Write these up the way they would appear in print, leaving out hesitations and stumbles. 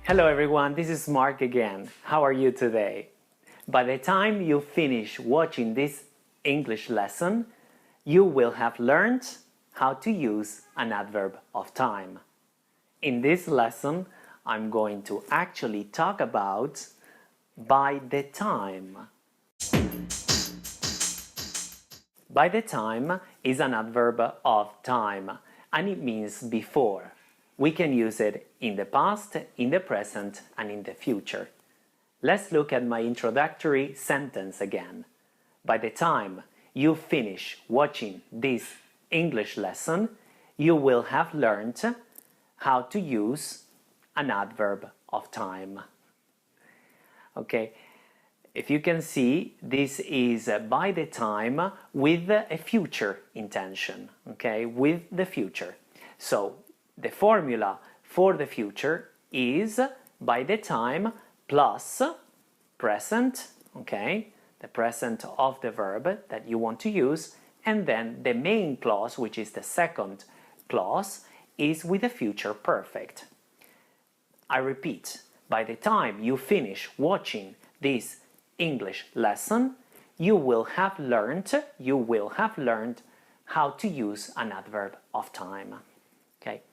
Hello everyone, this is Mark again. How are you today? By the time you finish watching this English lesson, you will have learned how to use an adverb of time. In this lesson, I'm going to actually talk about by the time. By the time is an adverb of time and it means before. We can use it in the past, in the present, and in the future. Let's look at my introductory sentence again. By the time you finish watching this English lesson, you will have learned how to use an adverb of time. Okay, if you can see, this is by the time with a future intention, okay, with the future. So, the formula for the future is by the time plus present, okay, the present of the verb that you want to use, and then the main clause, which is the second clause, is with the future perfect. I repeat, by the time you finish watching this English lesson, you will have learned how to use an adverb of time. Okay.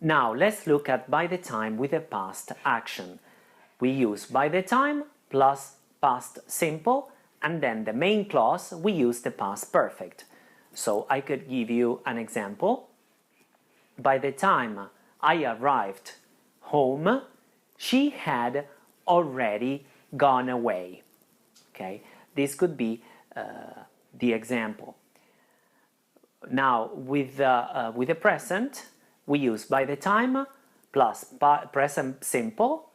Now let's look at by the time with a past action. We use by the time plus past simple, and then the main clause we use the past perfect. So I could give you an example. By the time I arrived home, she had already gone away. Okay, this could be the example. Now with the present, we use by the time plus present simple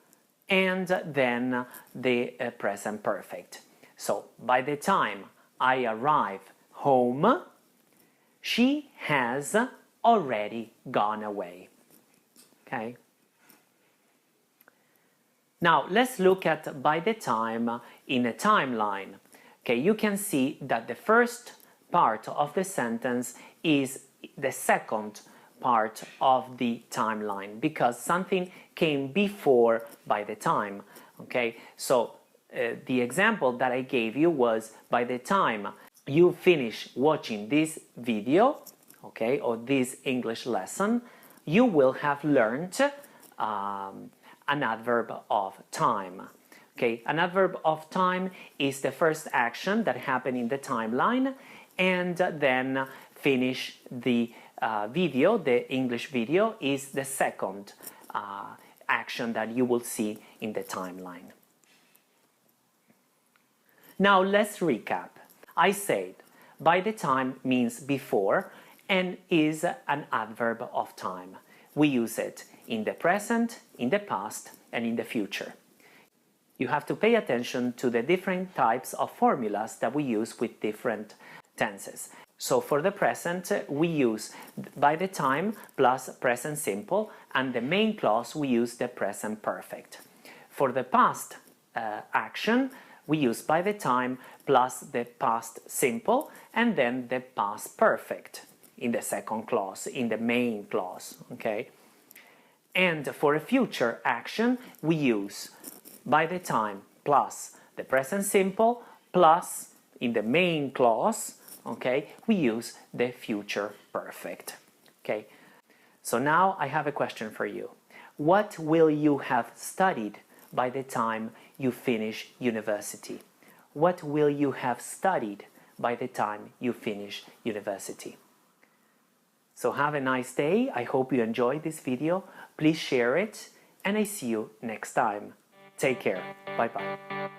and then the present perfect. So by the time I arrive home, she has already gone away. Okay. Now let's look at by the time in a timeline. Okay, you can see that the first part of the sentence is the second part of the timeline because something came before by the time. Okay, so the example that I gave you was by the time you finish watching this video, okay, or this English lesson, you will have learned an adverb of time. Okay, an adverb of time is the first action that happened in the timeline, and then finish the video, the English video, is the second action that you will see in the timeline. Now let's recap. I said by the time means before and is an adverb of time. We use it in the present, in the past, and in the future. You have to pay attention to the different types of formulas that we use with different tenses. So for the present, we use by the time plus present simple, and the main clause we use the present perfect. For the past action, we use by the time plus the past simple, and then the past perfect in the second clause, in the main clause, okay? And for a future action, we use by the time plus the present simple plus in the main clause, okay, we use the future perfect. Okay, so now I have a question for you. What will you have studied by the time you finish university? What will you have studied by the time you finish university? So have a nice day. I hope you enjoyed this video. Please share it, and I see you next time. Take care. Bye-bye.